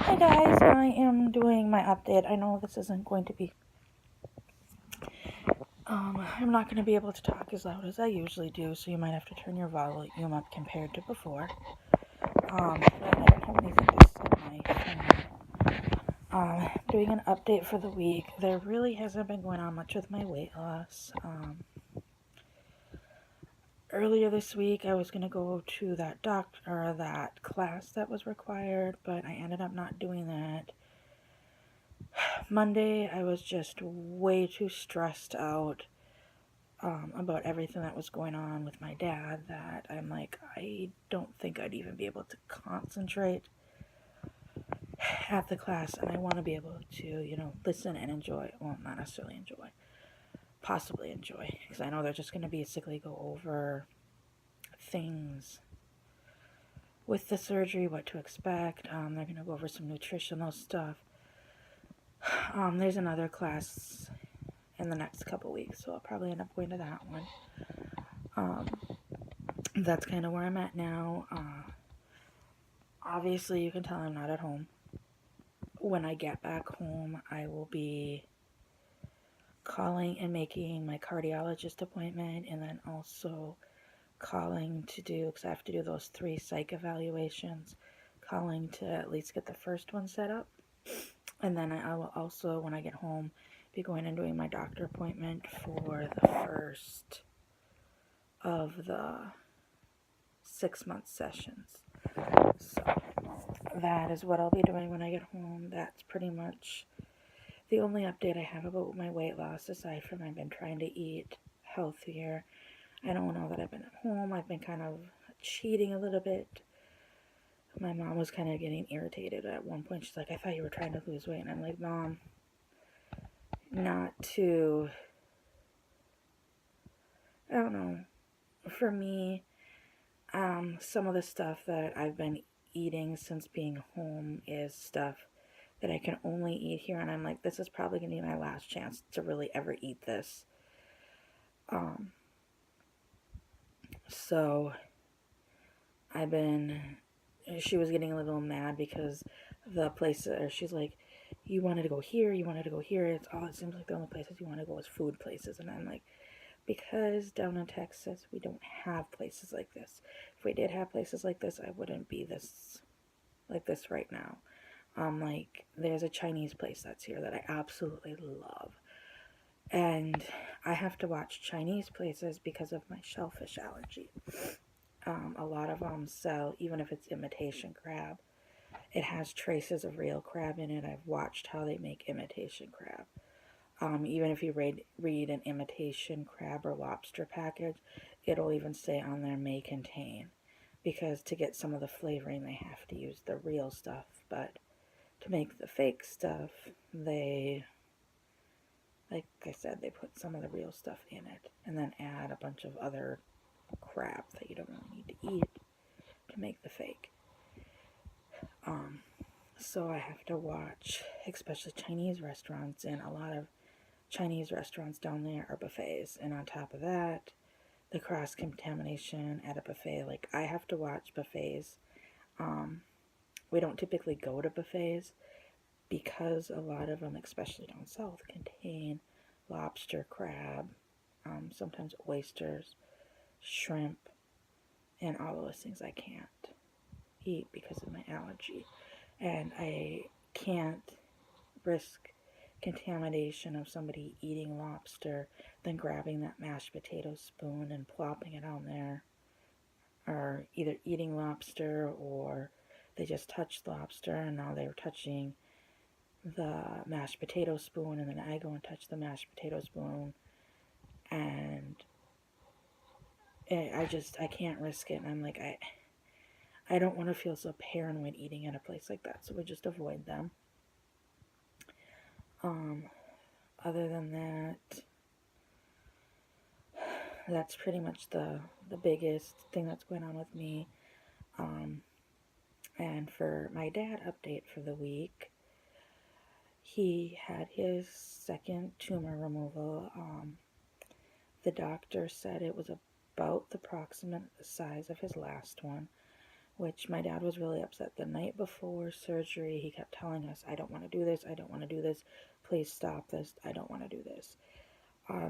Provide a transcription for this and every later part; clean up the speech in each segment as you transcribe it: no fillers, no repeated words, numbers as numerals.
Hi guys, I am doing my update. I know this isn't going to be, I'm not going to be able to talk as loud as I usually do, so you might have to turn your volume up compared to before. But I don't have anything to set my phone. Doing an update for the week. There really hasn't been going on much with my weight loss. Earlier this week, I was going to go to that class that was required, but I ended up not doing that. Monday, I was just way too stressed out about everything that was going on with my dad that I'm like, I don't think I'd even be able to concentrate at the class, and I want to be able to, listen and enjoy. Well, not necessarily enjoy, possibly enjoy, because I know they're just going to basically go over things with the surgery, what to expect. They're going to go over some nutritional stuff. There's another class in the next couple weeks, so I'll probably end up going to that one. That's kind of where I'm at now. Obviously, you can tell I'm not at home. When I get back home, I will be calling and making my cardiologist appointment, and then also calling to do, because I have to do those 3 psych evaluations, calling to at least get the first one set up. And then I will also, when I get home, be going and doing my doctor appointment for the first of the 6-month sessions. So that is what I'll be doing when I get home. That's pretty much the only update I have about my weight loss, aside from I've been trying to eat healthier. I don't know that I've been at home. I've been kind of cheating a little bit. My mom was kind of getting irritated at one point. She's like, I thought you were trying to lose weight. And I'm like, Mom, not to, I don't know. For me, some of the stuff that I've been eating since being home is stuff that I can only eat here, and I'm like, this is probably going to be my last chance to really ever eat this. So she was getting a little mad because the place, she's like, you wanted to go here, it seems like the only places you want to go is food places. And I'm like, because down in Texas, we don't have places like this. If we did have places like this, I wouldn't be like this right now. Like, there's a Chinese place that's here that I absolutely love. And I have to watch Chinese places because of my shellfish allergy. A lot of them sell, even if it's imitation crab, it has traces of real crab in it. I've watched how they make imitation crab. Even if you read an imitation crab or lobster package, it'll even say on there may contain. Because to get some of the flavoring, they have to use the real stuff. But to make the fake stuff, like I said, they put some of the real stuff in it. And then add a bunch of other crap that you don't really need to eat to make the fake. So I have to watch, especially Chinese restaurants, and a lot of Chinese restaurants down there are buffets. And on top of that, the cross-contamination at a buffet, like, I have to watch buffets. We don't typically go to buffets because a lot of them, especially down south, contain lobster, crab, sometimes oysters, shrimp, and all those things I can't eat because of my allergy. And I can't risk contamination of somebody eating lobster, then grabbing that mashed potato spoon and plopping it on there, or either eating lobster or they just touched lobster and now they're touching the mashed potato spoon, and then I go and touch the mashed potato spoon, and I can't risk it. And I'm like, I don't want to feel so paranoid eating at a place like that, so we just avoid them. Other than that, that's pretty much the biggest thing that's going on with me. And for my dad update for the week, he had his second tumor removal. The doctor said it was about the approximate size of his last one, which my dad was really upset. The night before surgery, he kept telling us, I don't want to do this, I don't want to do this, please stop this, I don't want to do this.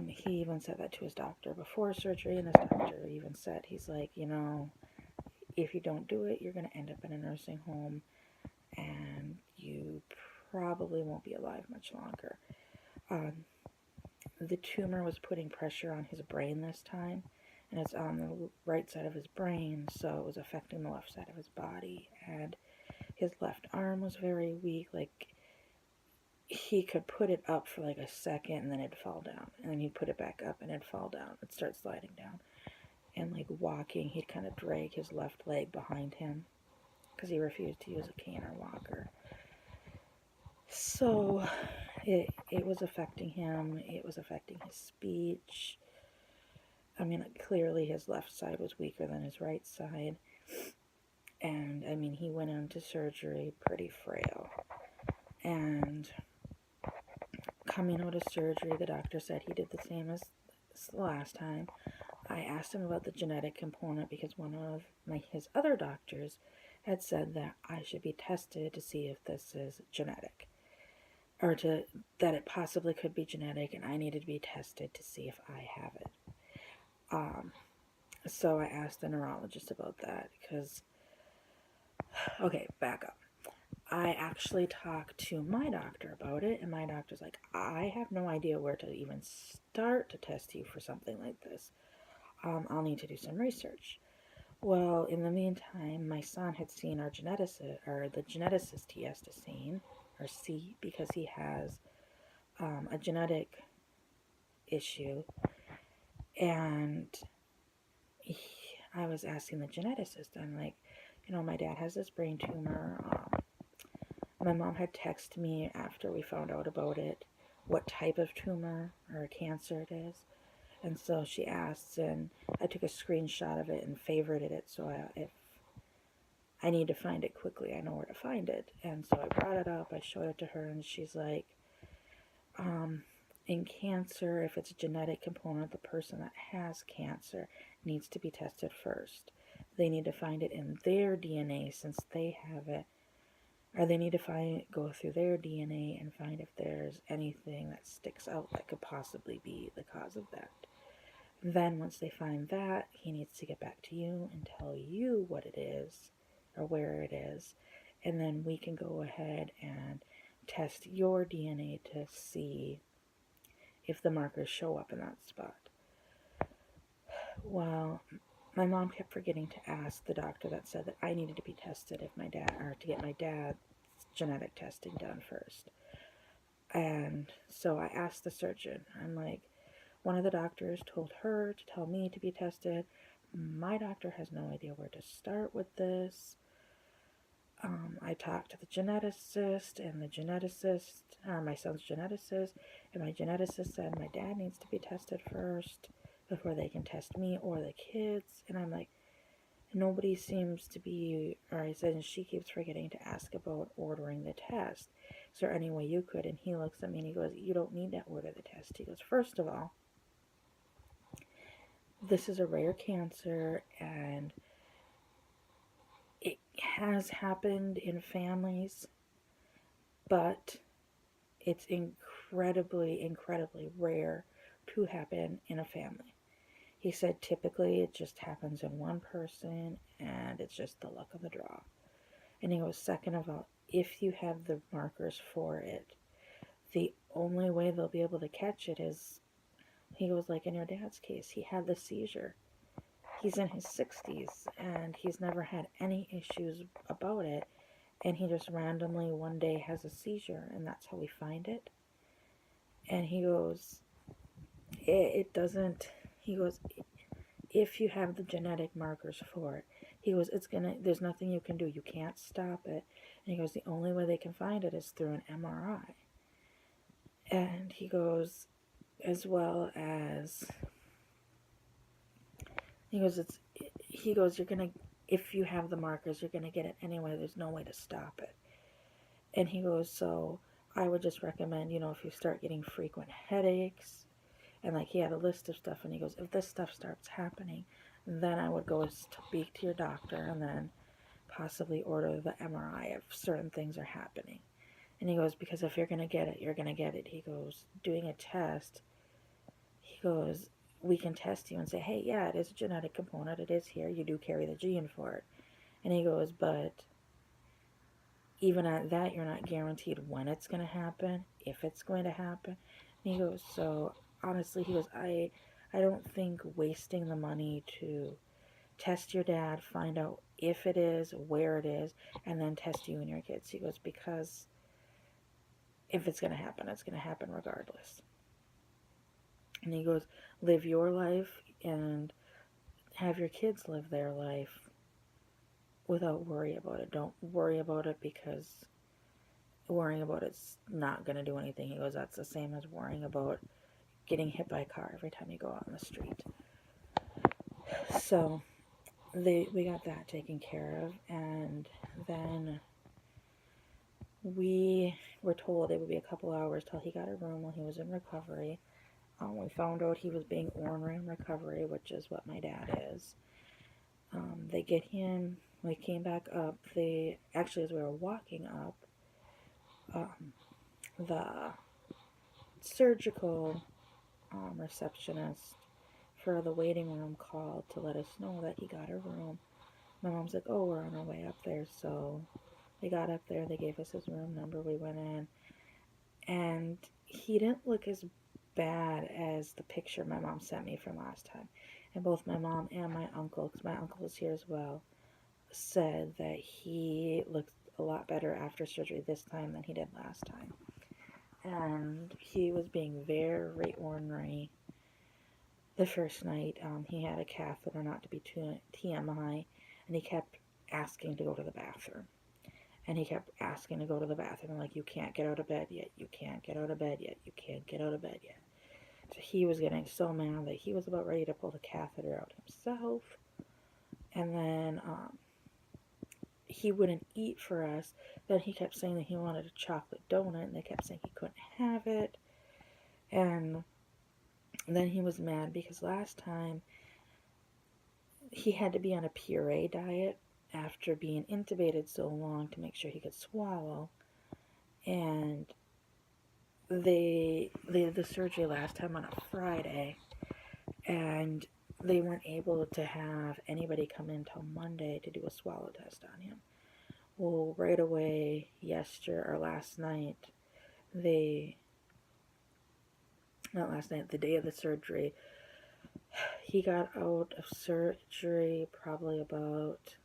He even said that to his doctor before surgery, and his doctor even said, he's like, if you don't do it, you're going to end up in a nursing home, and you probably won't be alive much longer. The tumor was putting pressure on his brain this time, and it's on the right side of his brain, so it was affecting the left side of his body, and his left arm was very weak. Like, he could put it up for like a second, and then it'd fall down, and then he'd put it back up, and it'd fall down. It'd start sliding down, and like walking, he'd kind of drag his left leg behind him, because he refused to use a cane or walker. So it was affecting him. It was affecting his speech. I mean, clearly his left side was weaker than his right side. And, I mean, he went into surgery pretty frail. And coming out of surgery, the doctor said he did the same as the last time. I asked him about the genetic component because one of his other doctors had said that I should be tested to see if this is genetic. Or that it possibly could be genetic, and I needed to be tested to see if I have it. So I asked the neurologist about that, because, okay, back up. I actually talked to my doctor about it, and my doctor's like, I have no idea where to even start to test you for something like this. I'll need to do some research. Well, in the meantime, my son had seen our geneticist, or the geneticist he has to see, because he has a genetic issue, and I was asking the geneticist, I'm like, my dad has this brain tumor. My mom had texted me after we found out about it what type of tumor or cancer it is, and so she asked, and I took a screenshot of it and favorited it, so if I need to find it quickly, I know where to find it. And so I brought it up, I showed it to her, and she's like, in cancer, if it's a genetic component, the person that has cancer needs to be tested first. They need to find it in their DNA since they have it, or they need to go through their DNA and find if there's anything that sticks out that could possibly be the cause of that. Then once they find that, he needs to get back to you and tell you what it is, or where it is, and then we can go ahead and test your DNA to see if the markers show up in that spot. Well, my mom kept forgetting to ask the doctor that said that I needed to be tested to get my dad's genetic testing done first. And so I asked the surgeon, I'm like, one of the doctors told her to tell me to be tested. My doctor has no idea where to start with this. I talked to the geneticist, and my son's geneticist, and my geneticist said my dad needs to be tested first before they can test me or the kids. And I'm like, nobody seems to be, or I said, and she keeps forgetting to ask about ordering the test. Is there any way you could? And he looks at me and he goes, you don't need to order the test. He goes, first of all, this is a rare cancer, and it has happened in families, but it's incredibly, incredibly rare to happen in a family. He said typically it just happens in one person, and it's just the luck of the draw. And he goes, second of all, if you have the markers for it, the only way they'll be able to catch it is, he goes, like in your dad's case, he had the seizure. He's in his 60s, and he's never had any issues about it, and he just randomly one day has a seizure, and that's how we find it. And he goes, it doesn't, he goes, if you have the genetic markers for it, he goes, there's nothing you can do, you can't stop it. And he goes, the only way they can find it is through an MRI. And he goes, as well as, you're gonna, if you have the markers, you're gonna get it anyway, there's no way to stop it. And he goes, so I would just recommend, if you start getting frequent headaches, and like he had a list of stuff, and he goes, if this stuff starts happening, then I would go speak to your doctor, and then possibly order the MRI if certain things are happening. And he goes, because if you're going to get it, you're going to get it. He goes, doing a test, he goes, we can test you and say, hey, yeah, it is a genetic component. It is here. You do carry the gene for it. And he goes, but even at that, you're not guaranteed when it's going to happen, if it's going to happen. And he goes, so honestly, he goes, I don't think wasting the money to test your dad, find out if it is, where it is, and then test you and your kids. He goes, because if it's going to happen, it's going to happen regardless. And he goes, live your life and have your kids live their life without worry about it. Don't worry about it, because worrying about it's not going to do anything. He goes, that's the same as worrying about getting hit by a car every time you go out on the street. So we got that taken care of, and then we were told it would be a couple hours till he got a room while he was in recovery. We found out he was being ornery in recovery, which is what my dad is. They get him, we came back up, actually as we were walking up, the surgical receptionist for the waiting room called to let us know that he got a room. My mom's like, oh, we're on our way up there. So we got up there, they gave us his room number, we went in, and he didn't look as bad as the picture my mom sent me from last time. And both my mom and my uncle, because my uncle was here as well, said that he looked a lot better after surgery this time than he did last time. And he was being very ornery the first night. He had a catheter, not to be too TMI, and he kept asking to go to the bathroom. And he kept asking to go to the bathroom. I'm like, you can't get out of bed yet. You can't get out of bed yet. You can't get out of bed yet. So he was getting so mad that he was about ready to pull the catheter out himself. And then he wouldn't eat for us. Then he kept saying that he wanted a chocolate donut, and they kept saying he couldn't have it. And then he was mad because last time he had to be on a puree diet after being intubated so long to make sure he could swallow. And they did the surgery last time on a Friday, and they weren't able to have anybody come in till Monday to do a swallow test on him. Well, right away, last night, the day of the surgery, he got out of surgery probably about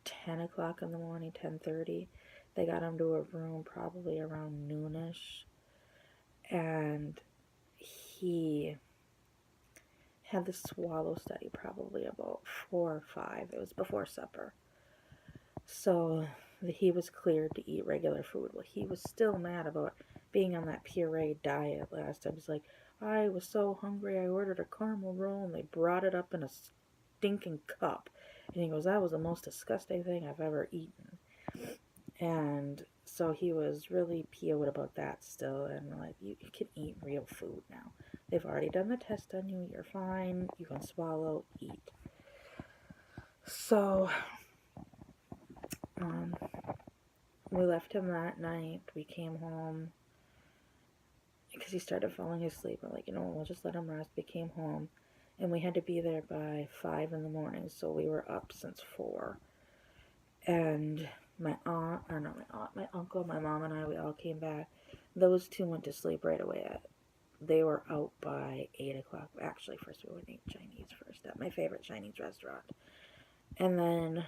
10 o'clock in the morning, 10:30. They got him to a room probably around noonish, and he had the swallow study probably about 4 or 5. It was before supper. So he was cleared to eat regular food. Well, he was still mad about being on that puree diet last time. He's like, I was so hungry, I ordered a caramel roll, and they brought it up in a stinking cup. And he goes, that was the most disgusting thing I've ever eaten. And so he was really PO'd about that still. And we're like, you can eat real food now. They've already done the test on you. You're fine. You can swallow, eat. So we left him that night. We came home because he started falling asleep. We're like, we'll just let him rest. We came home, and we had to be there by 5 in the morning, so we were up since 4. And my uncle, my mom, and I, we all came back. Those two went to sleep right away. They were out by 8 o'clock. Actually, first we went to eat Chinese first at my favorite Chinese restaurant. And then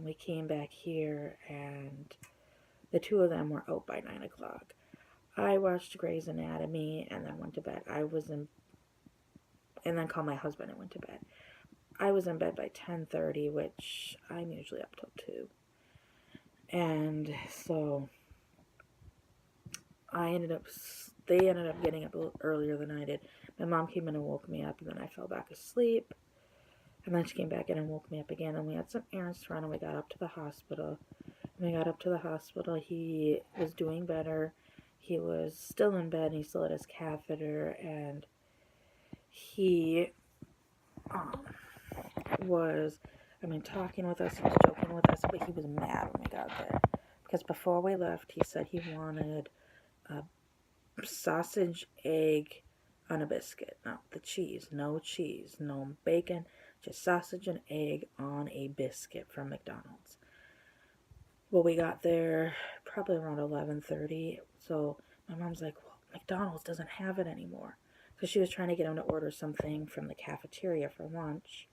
we came back here, and the two of them were out by 9 o'clock. I watched Grey's Anatomy and then went to bed. And then called my husband and went to bed. I was in bed by 10:30, which I'm usually up till 2. And so they ended up getting up a little earlier than I did. My mom came in and woke me up, and then I fell back asleep. And then she came back in and woke me up again, and we had some errands to run, and we got up to the hospital. When we got up to the hospital, he was doing better. He was still in bed, and he still had his catheter, and he was talking with us, he was joking with us, but he was mad when we got there. Because before we left, he said he wanted a sausage, egg on a biscuit. Not the cheese, no bacon, just sausage and egg on a biscuit from McDonald's. Well, we got there probably around 11:30, so my mom's like, well, McDonald's doesn't have it anymore. So she was trying to get him to order something from the cafeteria for lunch,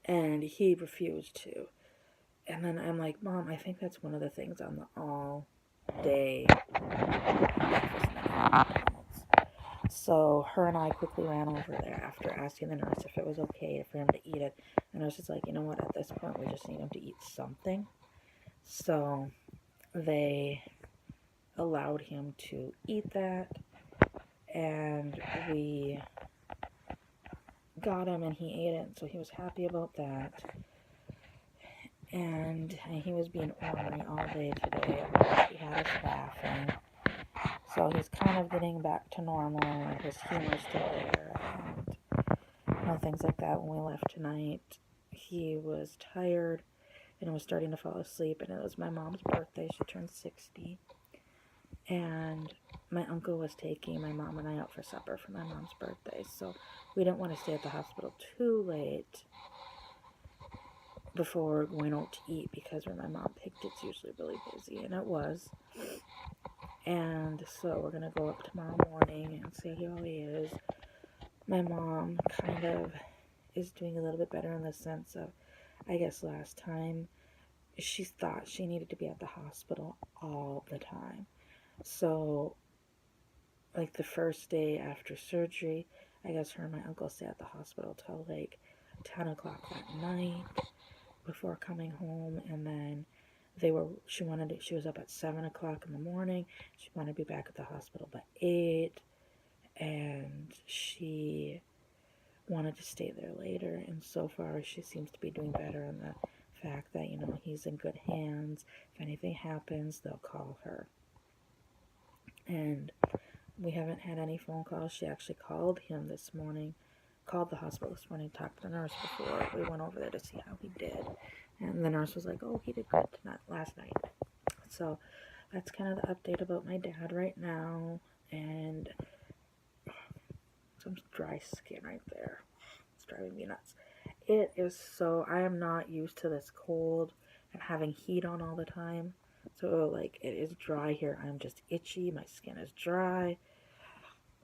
and he refused to. And then I'm like, Mom, I think that's one of the things on the all-day breakfast menu. So her and I quickly ran over there after asking the nurse if it was okay for him to eat it. And I was just like, you know what, at this point, we just need him to eat something. So they allowed him to eat that, and we got him, and he ate it, so he was happy about that. And he was being ornery all day today. He had us laughing. So he's kind of getting back to normal. His humor's still there, and things like that. When we left tonight, he was tired and was starting to fall asleep. And it was my mom's birthday. She turned 60. And my uncle was taking my mom and I out for supper for my mom's birthday. So we didn't want to stay at the hospital too late before going out to eat, because where my mom picked, it's usually really busy, and it was. And so we're gonna go up tomorrow morning and see how he is. My mom kind of is doing a little bit better in the sense of, I guess last time she thought she needed to be at the hospital all the time. So like the first day after surgery, I guess her and my uncle stayed at the hospital till like 10 o'clock that night before coming home. And then she was up at 7 o'clock in the morning. She wanted to be back at the hospital by 8, and she wanted to stay there later. And so far she seems to be doing better, in the fact that, he's in good hands. If anything happens, they'll call her. And we haven't had any phone calls. She actually called the hospital this morning, talked to the nurse before we went over there to see how he did. And the nurse was like, oh, he did good last night. So that's kind of the update about my dad right now. And some dry skin right there. It's driving me nuts. I am not used to this cold and having heat on all the time. So, like, it is dry here. I'm just itchy. My skin is dry.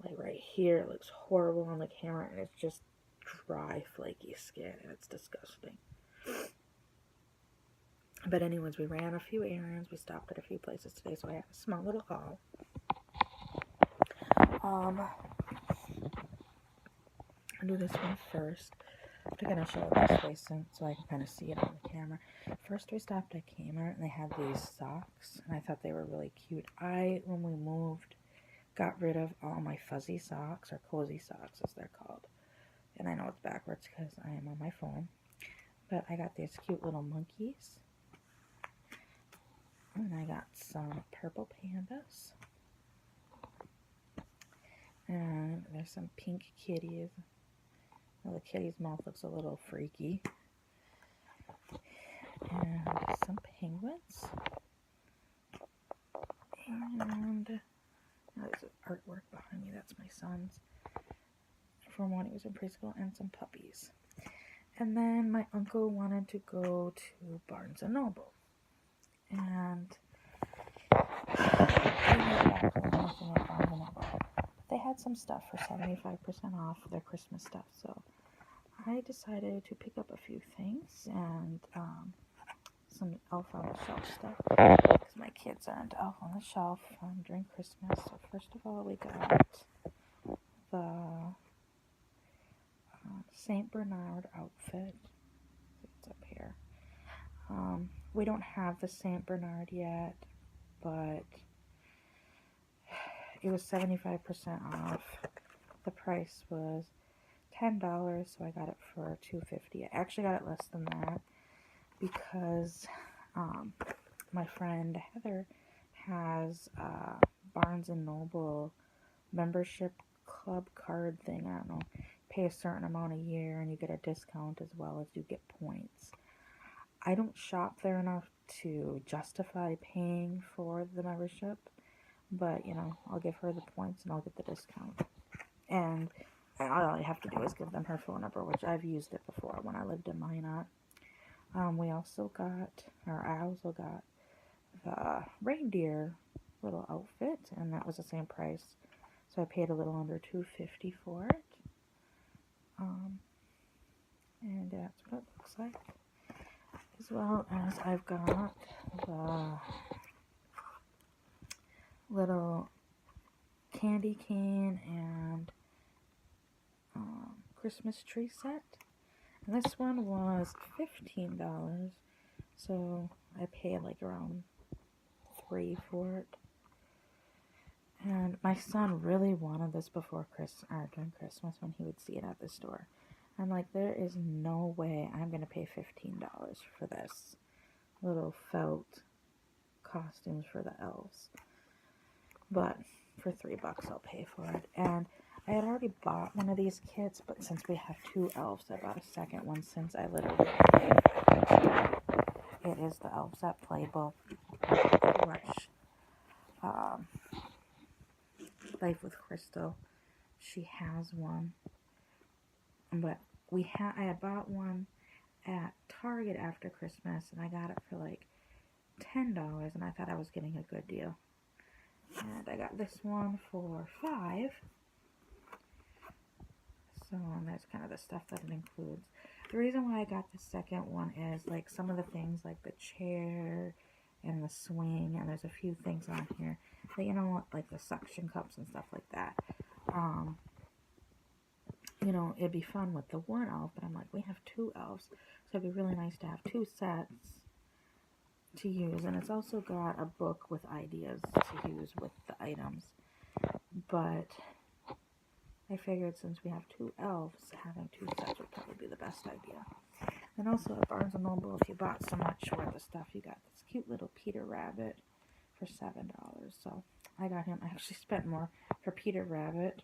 Like, right here, it looks horrible on the camera, and it's just dry, flaky skin, and it's disgusting. But anyways, we ran a few errands. We stopped at a few places today, so I have a small little haul. I'll do this one first to kind of show it this way so I can kind of see it on the camera. First, we stopped at Kmart, and they had these socks, and I thought they were really cute. When we moved, got rid of all my fuzzy socks, or cozy socks as they're called. And I know it's backwards because I am on my phone. But I got these cute little monkeys. And I got some purple pandas. And there's some pink kitties. Well, the kitty's mouth looks a little freaky. And some penguins. And there's artwork behind me. That's my son's from when he was in preschool, and some puppies. And then my uncle wanted to go to Barnes & Noble. And they had some stuff for 75% off their Christmas stuff. So I decided to pick up a few things and some Elf on the Shelf stuff, because my kids are into Elf on the Shelf during Christmas. So first of all, we got the St. Bernard outfit. It's up here. We don't have the St. Bernard yet, but it was 75% off. The price was $10, so I got it for $2.50. I actually got it less than that because my friend Heather has a Barnes & Noble membership club card thing. I don't know. pay a certain amount a year and you get a discount as well as you get points. I don't shop there enough to justify paying for the membership, but you know, I'll give her the points and I'll get the discount. And all I have to do is give them her phone number, which I've used it before when I lived in Minot. I also got the reindeer little outfit, and that was the same price. So I paid a little under $2.50 for it. And that's what it looks like. As well as I've got the little candy cane and Christmas tree set. And this one was $15, so I paid like around $3 for it. And my son really wanted this before during Christmas when he would see it at the store. I'm like, there is no way I'm going to pay $15 for this little felt costumes for the elves. But for $3 I'll pay for it. And I had already bought one of these kits, but since we have 2 elves, I bought a second one since I literally it is the Elves That Playbook, which Life with Crystal. She has one, but I had bought one at Target after Christmas, and I got it for like $10, and I thought I was getting a good deal. And I got this one for $5. So that's kind of the stuff that it includes. The reason why I got the second one is like some of the things like the chair and the swing, and there's a few things on here that, you know, like the suction cups and stuff like that. You know, it'd be fun with the one elf, but I'm like, we have 2 elves, so it'd be really nice to have 2 sets to use. And it's also got a book with ideas to use with the items. But I figured since we have 2 elves, having 2 sets would probably be the best idea. And also at Barnes & Noble, if you bought so much worth of stuff, you got this cute little Peter Rabbit for $7. So I got him. I actually spent more for Peter Rabbit.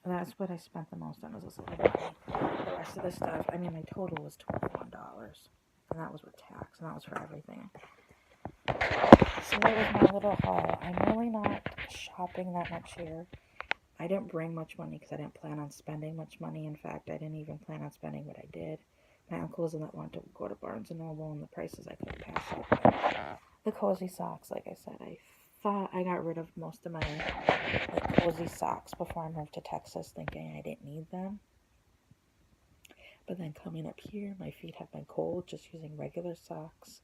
That's what I spent the most on, was this little bunny. The rest of the stuff, I mean, my total was $21. And that was with tax, and that was for everything. So that was my little haul. I'm really not shopping that much here. I didn't bring much money because I didn't plan on spending much money. In fact, I didn't even plan on spending what I did. My uncle was in that wanted to go to Barnes & Noble, and the prices I couldn't pass up. The cozy socks, like I said, I thought I got rid of most of my like, cozy socks before I moved to Texas, thinking I didn't need them. But then coming up here, my feet have been cold just using regular socks.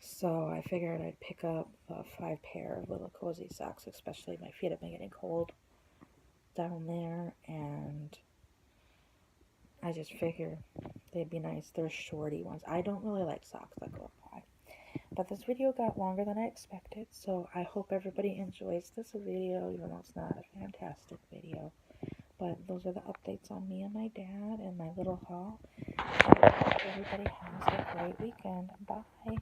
So I figured I'd pick up 5 pair of little cozy socks, especially my feet have been getting cold down there, and I just figure they'd be nice. They're shorty ones. I don't really like socks that go up high. But this video got longer than I expected, so I hope everybody enjoys this video, even though it's not a fantastic video. But those are the updates on me and my dad and my little haul. I hope everybody has a great weekend. Bye.